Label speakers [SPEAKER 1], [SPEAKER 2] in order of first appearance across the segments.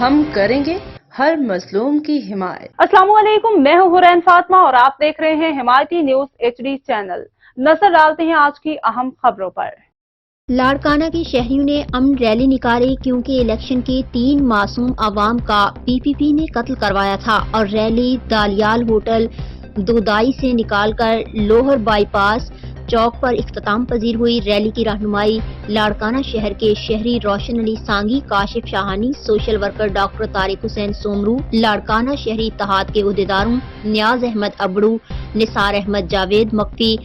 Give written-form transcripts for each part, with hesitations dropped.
[SPEAKER 1] ہم کریں گے ہر مظلوم کی حمایت۔
[SPEAKER 2] السلام علیکم، میں ہوں حرین فاطمہ اور آپ دیکھ رہے ہیں ہمایتی نیوز HD چینل۔ نظر ڈالتے ہیں آج کی اہم خبروں پر۔
[SPEAKER 3] لاڑکانہ کے شہریوں نے امن ریلی نکالی کیونکہ الیکشن کے 3 معصوم عوام کا PPP نے قتل کروایا تھا اور ریلی دالیال ہوٹل دودائی سے نکال کر لوہر بائی پاس چوک پر اختتام پذیر ہوئی۔ ریلی کی رہنمائی لاڑکانہ شہر کے شہری Roshan Ali Sangi, Kashif Shahani, social worker doctor Tariq Hussain Soomro, Larkana شہری اتحاد کے عہدیداروں نیاز احمد ابڑو، نثار احمد جاوید مکفی،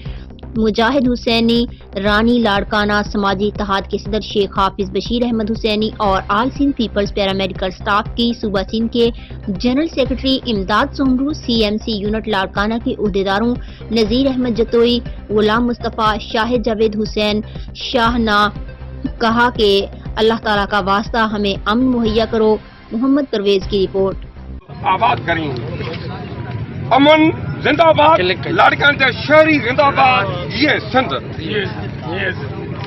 [SPEAKER 3] مجاہد حسینی، رانی لاڑکانہ سماجی اتحاد کے صدر شیخ حافظ بشیر احمد حسینی اور آل سندھ پیپلز پیرامیڈیکل سٹاف کی صوبہ سندھ کے جنرل سیکرٹری امداد سومرو، CMC یونٹ لاڑکانہ کے عہدیداروں نذیر احمد جتوئی، غلام مصطفیٰ، شاہد جاوید حسین شاہ نے کہا کہ اللہ تعالیٰ کا واسطہ ہمیں امن مہیا کرو۔ محمد پرویز کی رپورٹ۔
[SPEAKER 4] آباد کریں امن زندہ باد، لاڑکانہ جا شہری زندہ باد، یہ سندھ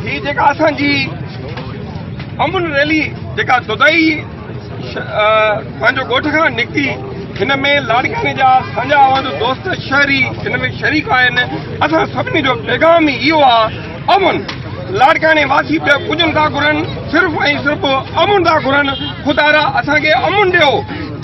[SPEAKER 4] ہی جگہ اساں جی امن ریلی جگہ دودائی پانچو گوٹھ کا نکتی، ہن میں لاڑکانہ جا سنجا آواز دوست شہری ہن میں شریک آئین۔ اساں سبنی جو پیغام ہی امن لاڑکانہ واسی پہ کجن تا گرن، صرف صرف امن تا گرن۔ خدا را اساں کے امن دیو۔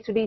[SPEAKER 2] HD